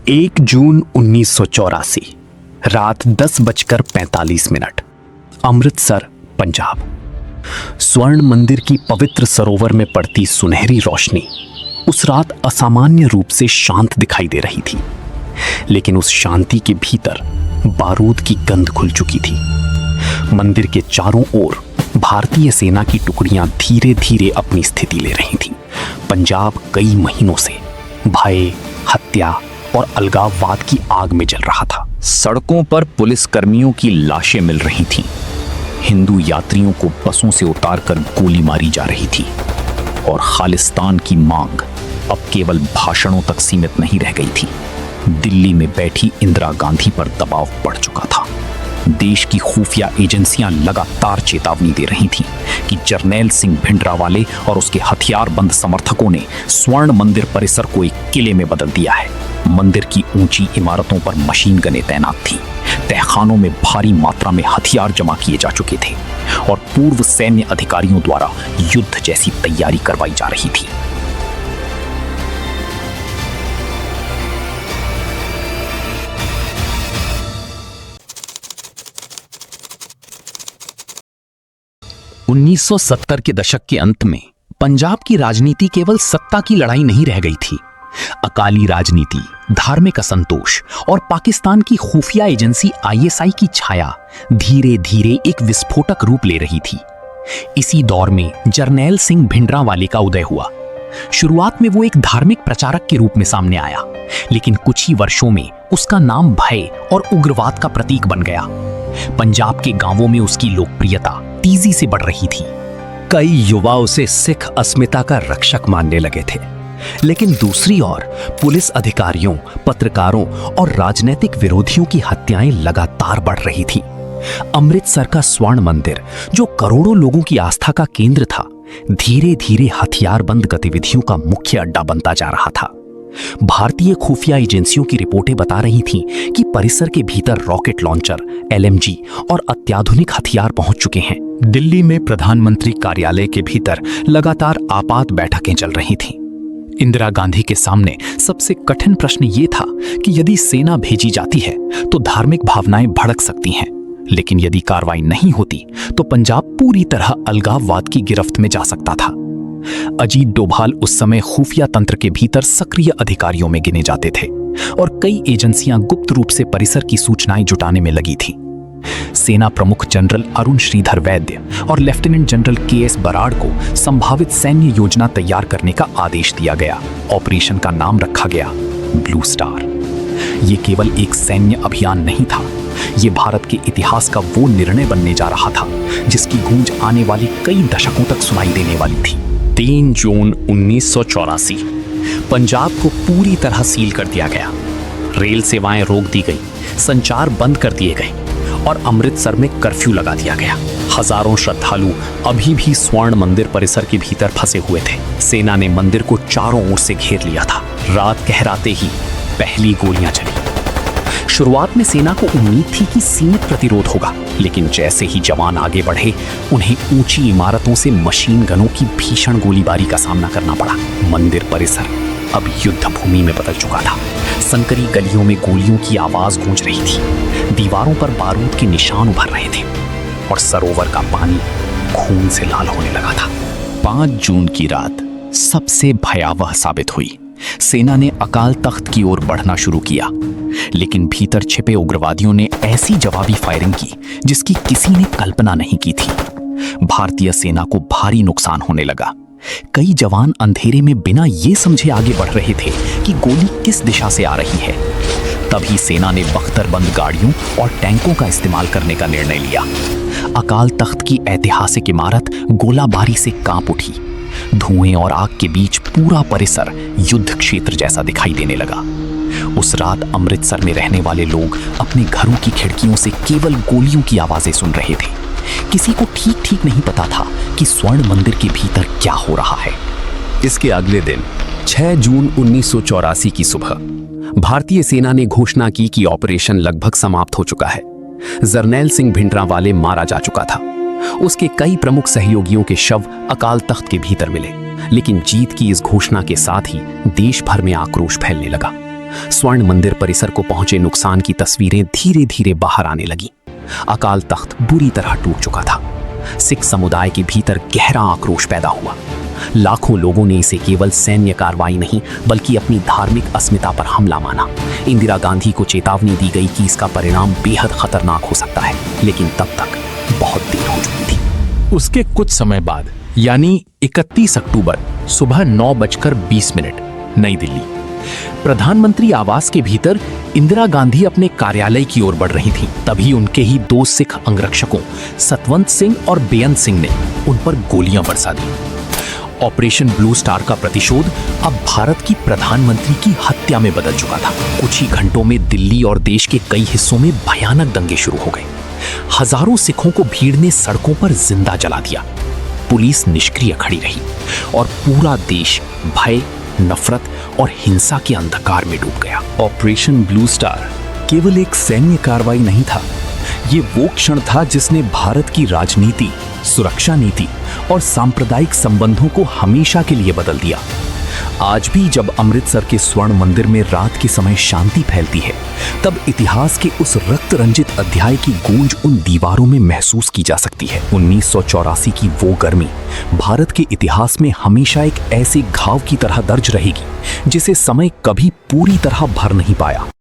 1 जून 1984 रात 10:45 अमृतसर, पंजाब। स्वर्ण मंदिर की पवित्र सरोवर में पड़ती सुनहरी रोशनी उस रात असामान्य रूप से शांत दिखाई दे रही थी, लेकिन उस शांति के भीतर बारूद की गंध घुल चुकी थी। मंदिर के चारों ओर भारतीय सेना की टुकड़ियां धीरे धीरे अपनी स्थिति ले रही थीं। पंजाब कई महीनों से भय, हत्या और अलगाववाद की आग में जल रहा था। सड़कों पर पुलिस कर्मियों की लाशें मिल रही थीं। हिंदू यात्रियों को बसों से उतारकर गोली मारी जा रही थी और खालिस्तान की मांग अब केवल भाषणों तक सीमित नहीं रह गई थी। दिल्ली में बैठी इंदिरा गांधी पर दबाव बढ़ चुका था। देश की खुफिया एजेंसियां लगातार चेतावनी दे रही थीं कि जरनैल सिंह भिंडरावाले और उसके हथियारबंद समर्थकों ने स्वर्ण मंदिर परिसर को एक किले में बदल दिया है। मंदिर की ऊंची इमारतों पर मशीन गनें तैनात थीं। तहखानों में भारी मात्रा में हथियार जमा किए जा चुके थे और पूर्व सैन्य अधिकारियों द्वारा युद्ध जैसी तैयारी करवाई जा रही थी। $1970 के दशक के अंत में पंजाब की राजनीति केवल सत्ता की लड़ाई नहीं रह गई थी। अकाली राजनीति, धार्मिक असंतोष और पाकिस्तान की खुफिया एजेंसी ISI की छाया धीरे धीरे एक विस्फोटक रूप ले रही थी। इसी दौर में जरनैल सिंह भिंडरावाले का उदय हुआ। शुरुआत में वो एक धार्मिक प्रचारक के रूप में सामने आया, लेकिन कुछ ही वर्षों में उसका नाम भय और उग्रवाद का प्रतीक बन गया। पंजाब के गांवों में उसकी लोकप्रियता तेजी से बढ़ रही थी। कई युवा उसे सिख अस्मिता का रक्षक मानने लगे थे, लेकिन दूसरी ओर पुलिस अधिकारियों, पत्रकारों और राजनीतिक विरोधियों की हत्याएं लगातार बढ़ रही थीं। अमृतसर का स्वर्ण मंदिर, जो करोड़ों लोगों की आस्था का केंद्र था, धीरे धीरे हथियारबंद गतिविधियों का मुख्य अड्डा बनता जा रहा था। भारतीय खुफिया एजेंसियों की रिपोर्टें बता रही थीं कि परिसर के भीतर रॉकेट लॉन्चर, LMG और अत्याधुनिक हथियार पहुंच चुके हैं। दिल्ली में प्रधानमंत्री कार्यालय के भीतर लगातार आपात बैठकें चल रही थीं। इंदिरा गांधी के सामने सबसे कठिन प्रश्न ये था कि यदि सेना भेजी जाती है तो धार्मिक भावनाएं भड़क सकती हैं, लेकिन यदि कार्रवाई नहीं होती तो पंजाब पूरी तरह अलगाववाद की गिरफ्त में जा सकता था। अजीत डोभाल उस समय खुफिया तंत्र के भीतर सक्रिय अधिकारियों में गिने जाते थे और कई एजेंसियां गुप्त रूप से परिसर की सूचनाएं जुटाने में लगी थी। सेना प्रमुख जनरल अरुण श्रीधर वैद्य और लेफ्टिनेंट जनरल KS बराड़ को संभावित सैन्य योजना तैयार करने का आदेश दिया गया। ऑपरेशन का नाम रखा गया ब्लू स्टार। ये केवल एक सैन्य अभियान नहीं था, ये भारत के इतिहास का वो निर्णय बनने जा रहा था जिसकी गूंज आने वाले कई दशकों तक सुनाई देने वाली थी। 3 जून 1984 पंजाब को पूरी तरह सील कर दिया गया। रेल सेवाएं रोक दी गई, संचार बंद कर दिए गए और अमृतसर में कर्फ्यू लगा दिया गया। हजारों श्रद्धालु अभी भी स्वर्ण मंदिर परिसर के भीतर फंसे हुए थे। सेना ने मंदिर को चारों ओर से घेर लिया था। रात गहराते ही पहली गोलियां चली। शुरुआत में सेना को उम्मीद थी कि सीमित प्रतिरोध होगा, लेकिन जैसे ही जवान आगे बढ़े उन्हें ऊंची इमारतों से मशीन गनों की भीषण गोलीबारी का सामना करना पड़ा। मंदिर परिसर अब युद्ध भूमि में बदल चुका था। संकरी गलियों में गोलियों की आवाज गूंज रही थी, दीवारों पर बारूद के निशान उभर रहे थे और सरोवर का पानी खून से लाल होने लगा था। 5 जून की रात सबसे भयावह साबित हुई। सेना ने अकाल तख्त की ओर बढ़ना शुरू किया, लेकिन भीतर छिपे उग्रवादियों ने ऐसी जवाबी फायरिंग की जिसकी किसी ने कल्पना नहीं की थी। भारतीय सेना को भारी नुकसान होने लगा। कई जवान अंधेरे में बिना ये समझे आगे बढ़ रहे थे कि गोली किस दिशा से आ रही है। तभी सेना ने बख्तरबंद गाड़ियों और टैंकों का इस्तेमाल करने का निर्णय लिया। अकाल तख्त की ऐतिहासिक इमारत गोलाबारी से कांप उठी। धुएं और आग के बीच पूरा परिसर युद्ध क्षेत्र जैसा दिखाई देने लगा। उस रात अमृतसर में रहने वाले लोग अपने घरों की खिड़कियों से केवल गोलियों की आवाजें सुन रहे थे। किसी को ठीक नहीं पता था कि स्वर्ण मंदिर के भीतर क्या हो रहा है। इसके अगले दिन 6 जून 1984 की सुबह भारतीय सेना ने घोषणा की कि ऑपरेशन लगभग समाप्त हो चुका है। जरनैल सिंह भिंडरावाले मारा जा चुका था। उसके कई प्रमुख सहयोगियों के शव अकाल तख्त के भीतर मिले, लेकिन जीत की इस घोषणा के साथ ही देश भर में आक्रोश फैलने लगा। स्वर्ण मंदिर परिसर को पहुंचे नुकसान की तस्वीरें धीरे धीरे बाहर आने लगी। अकाल तख्त बुरी तरह टूट चुका था। सिख समुदाय के भीतर गहरा आक्रोश पैदा हुआ। लाखों लोगों ने इसे केवल सैन्य कार्रवाई नहीं बल्कि अपनी धार्मिक अस्मिता पर हमला माना। इंदिरा गांधी को चेतावनी दी गई कि इसका परिणाम बेहद खतरनाक हो सकता है, लेकिन तब तक बहुत देर हो चुकी थी। उसके कुछ समय बाद यानी 31 अक्टूबर सुबह 9:20 नई दिल्ली, प्रधानमंत्री आवास के भीतर इंदिरा गांधी अपने कार्यालय की ओर बढ़ रही थीं। तभी उनके ही दो सिख अंगरक्षकों सतवंत सिंह और बेअंत सिंह ने उन पर गोलियां बरसा दी। ऑपरेशन ब्लू स्टार का प्रतिशोध अब भारत की प्रधानमंत्री की हत्या में बदल चुका था। कुछ ही घंटों में दिल्ली और देश के कई हिस्सों में भयानक दंगे शुरू हो गए। हजारों सिखों को भीड़ ने सड़कों पर जिंदा जला दिया। पुलिस निष्क्रिय खड़ी रही और पूरा देश भय, नफरत और हिंसा के अंधकार में डूब गया। ऑपरेशन ब्लू स्टार केवल एक सैन्य कार्रवाई नहीं था, ये वो क्षण था जिसने भारत की राजनीति, सुरक्षा नीति और सांप्रदायिक संबंधों को हमेशा के लिए बदल दिया। आज भी जब अमृतसर के स्वर्ण मंदिर में रात के समय शांति फैलती है, तब इतिहास के उस रक्त रंजित अध्याय की गूंज उन दीवारों में महसूस की जा सकती है। 1984 की वो गर्मी भारत के इतिहास में हमेशा एक ऐसे घाव की तरह दर्ज रहेगी जिसे समय कभी पूरी तरह भर नहीं पाया।